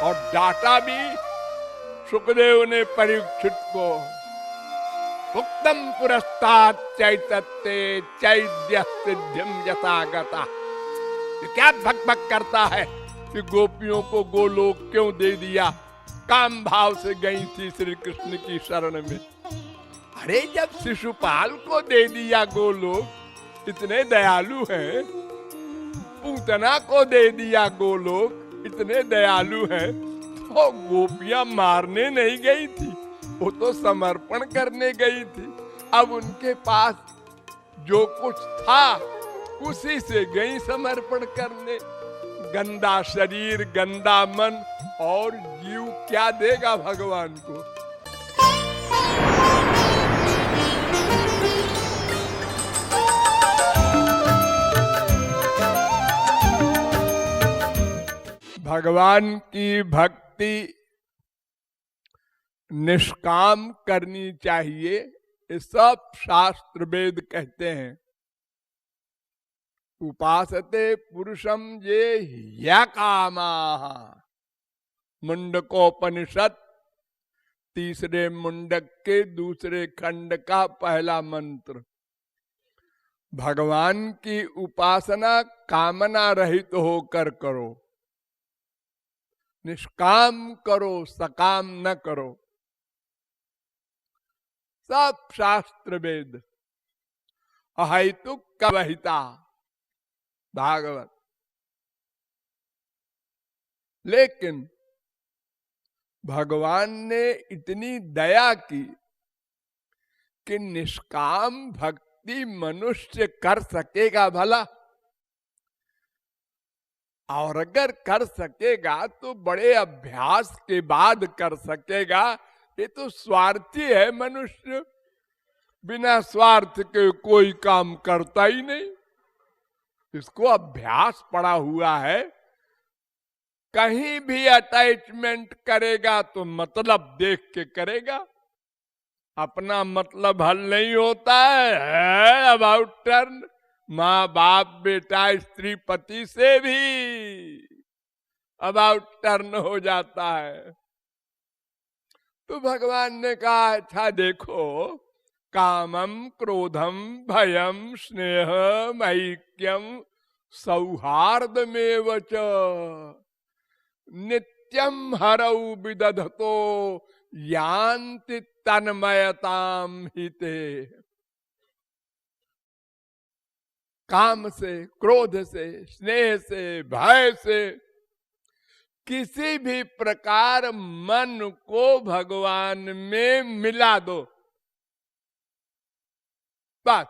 और डांटा भी सुखदेव ने परीक्षित को। उत्तम पुरस्तात् चैतत्ते चैद्य सिद्धिम यथागता। ये क्या भक भक करता है कि गोपियों को गोलोक क्यों दे दिया? काम भाव से गई थी श्री कृष्ण की शरण में। अरे जब शिशुपाल को दे दिया गोलोक, इतने दयालु हैं। पूतना को दे दिया गोलोक, इतने दयालु हैं। तो गोपियां मारने नहीं गई थी, वो तो समर्पण करने गई थी। अब उनके पास जो कुछ था उसी से गई समर्पण करने। गंदा शरीर, गंदा मन, और जीव क्या देगा भगवान को? भगवान की भक्ति निष्काम करनी चाहिए, ये सब शास्त्र वेद कहते हैं। उपासते पुरुषम ये ह्यकामाः, मुंडकोपनिषद तीसरे मुंडक के दूसरे खंड का पहला मंत्र। भगवान की उपासना कामना रहित होकर करो, निष्काम करो, सकाम न करो। सब शास्त्र वेद। अहैतुक कवहिता भागवत। लेकिन भगवान ने इतनी दया की कि निष्काम भक्ति मनुष्य कर सकेगा भला? और अगर कर सकेगा तो बड़े अभ्यास के बाद कर सकेगा। ये तो स्वार्थी है मनुष्य, बिना स्वार्थ के कोई काम करता ही नहीं। इसको अभ्यास पड़ा हुआ है। कहीं भी अटैचमेंट करेगा तो मतलब देख के करेगा। अपना मतलब हल नहीं होता है अबाउट टर्न। माँ बाप बेटा स्त्री पति से भी अबाउट टर्न हो जाता है। तो भगवान ने कहा अच्छा देखो, कामम क्रोधम भयम स्नेह ऐक्यम सौहार्दमेव च नित्यम हरौ विदधतो यान्ति तन्मयताम हिते। काम से, क्रोध से, स्नेह से, भय से, किसी भी प्रकार मन को भगवान में मिला दो, बस।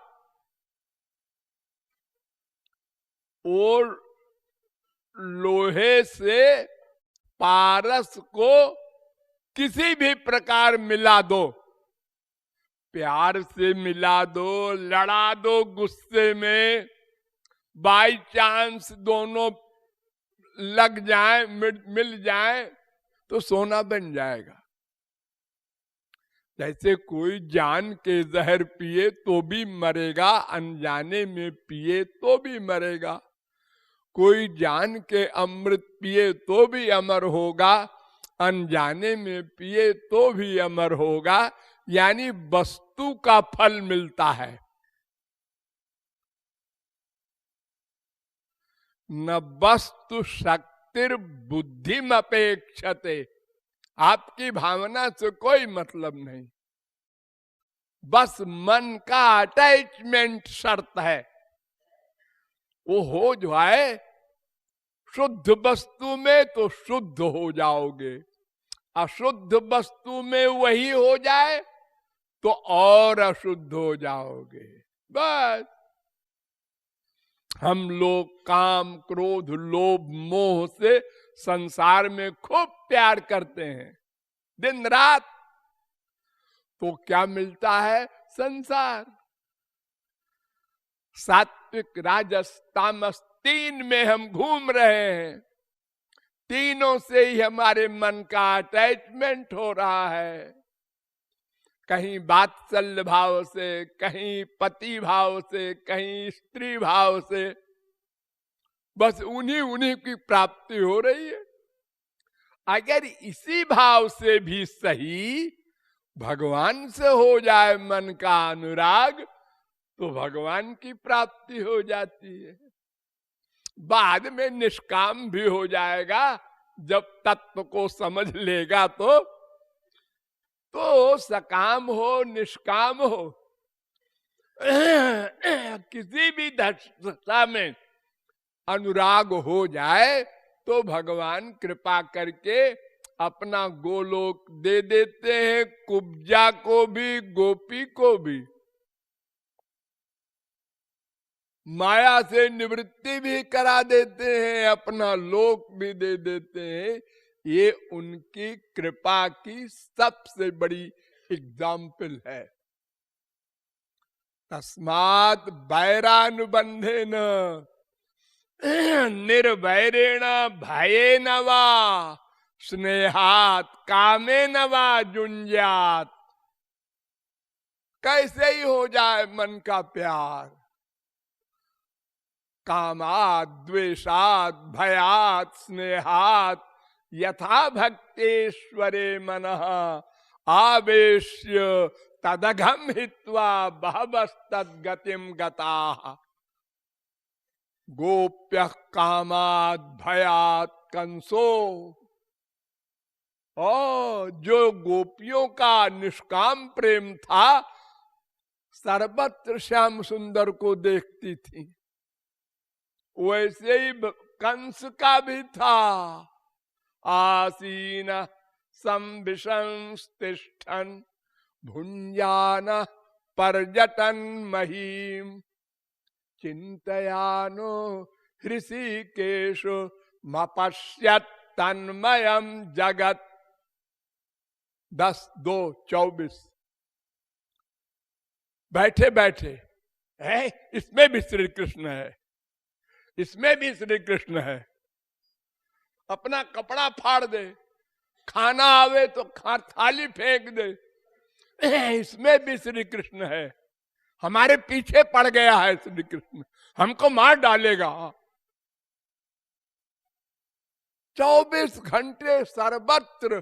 और लोहे से पारस को किसी भी प्रकार मिला दो, प्यार से मिला दो, लड़ा दो गुस्से में, बाई चांस दोनों लग जाए, मिल जाए तो सोना बन जाएगा। जैसे कोई जान के जहर पिए तो भी मरेगा, अनजाने में पिए तो भी मरेगा। कोई जान के अमृत पिए तो भी अमर होगा, अनजाने में पिए तो भी अमर होगा। यानी वस्तु का फल मिलता है, न वस्तु शक्तिर बुद्धिम अपेक्षते। आपकी भावना से कोई मतलब नहीं, बस मन का अटैचमेंट शर्त है। वो हो जाए शुद्ध वस्तु में तो शुद्ध हो जाओगे, अशुद्ध वस्तु में वही हो जाए तो और अशुद्ध हो जाओगे। बस हम लोग काम, क्रोध, लोभ, मोह से संसार में खूब प्यार करते हैं दिन रात, तो क्या मिलता है? संसार। सात्विक, राजस, तामस, तीन में हम घूम रहे हैं। तीनों से ही हमारे मन का अटैचमेंट हो रहा है, कहीं वात्सल्य भाव से, कहीं पति भाव से, कहीं स्त्री भाव से। बस उन्हीं की प्राप्ति हो रही है। अगर इसी भाव से भी सही भगवान से हो जाए मन का अनुराग, तो भगवान की प्राप्ति हो जाती है। बाद में निष्काम भी हो जाएगा, जब तत्व को समझ लेगा तो सकाम हो निष्काम हो किसी भी दशा में अनुराग हो जाए तो भगवान कृपा करके अपना गोलोक दे देते हैं, कुब्जा को भी गोपी को भी। माया से निवृत्ति भी करा देते हैं, अपना लोक भी दे देते हैं। ये उनकी कृपा की सबसे बड़ी एग्जाम्पल है। तस्मात् वैरानुबंधेन निर्वैरेण भयेन वा स्नेहात् कामेन वा जुञ्जात्। कैसे ही हो जाए मन का प्यार, कामात् द्वेषात् भयात् स्नेहात् यथा भक्तेश्वरे मनः आवेश्य तदघम हित्वा बहवस्तद्गतिम गताः। गोप्यः कामात् भयात् कंसो। और जो गोपियों का निष्काम प्रेम था, सर्वत्र श्याम सुंदर को देखती थी, वैसे ही कंस का भी था। आसीन संविशंस्तिष्ठन् भुंजान पर्यटन महीम चिंतयानो हृषिकेशो मपश्यत् तन्मयम जगत। 10:2:24। बैठे बैठे है, इसमें भी श्री कृष्ण है, इसमें भी श्री कृष्ण है। अपना कपड़ा फाड़ दे, खाना आवे तो थाली फेंक दे, इसमें भी श्री कृष्ण है। हमारे पीछे पड़ गया है श्री कृष्ण, हमको मार डालेगा। 24 घंटे सर्वत्र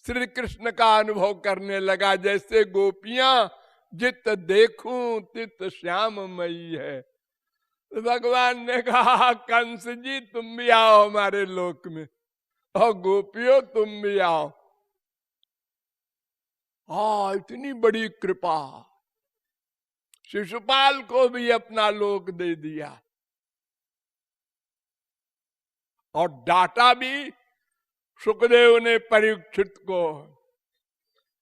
श्री कृष्ण का अनुभव करने लगा। जैसे गोपियां जित देखूं तित श्याममयी है। तो भगवान ने कहा कंस जी तुम भी आओ हमारे लोक में, और गोपियों तुम भी आओ। इतनी बड़ी कृपा, शिशुपाल को भी अपना लोक दे दिया और डांटा भी सुखदेव ने परीक्षित को।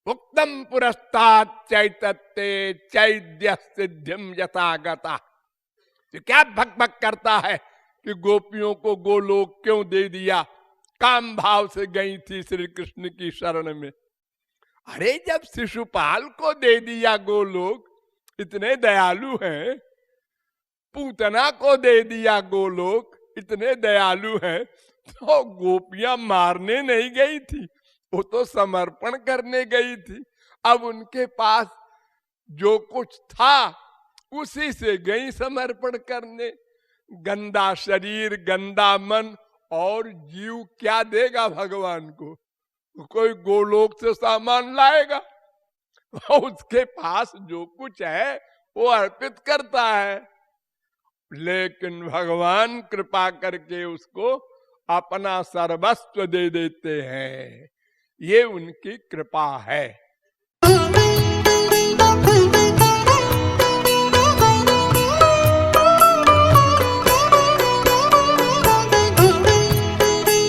उक्तम पुरस्तात् चैतत्ते चैद्य सिद्धिम यथागता। तो क्या भक भक करता है कि गोपियों को गोलोक क्यों दे दिया? काम भाव से गई थी श्री कृष्ण की शरण में। अरे जब शिशुपाल को दे दिया गोलोक, इतने दयालु हैं। पूतना को दे दिया गोलोक, इतने दयालु हैं। तो गोपियां मारने नहीं गई थी, वो तो समर्पण करने गई थी। अब उनके पास जो कुछ था उसी से गई समर्पण करने। गंदा शरीर, गंदा मन, और जीव क्या देगा भगवान को? कोई गोलोक से सामान लाएगा? उसके पास जो कुछ है वो अर्पित करता है। लेकिन भगवान कृपा करके उसको अपना सर्वस्व दे देते हैं। ये उनकी कृपा है।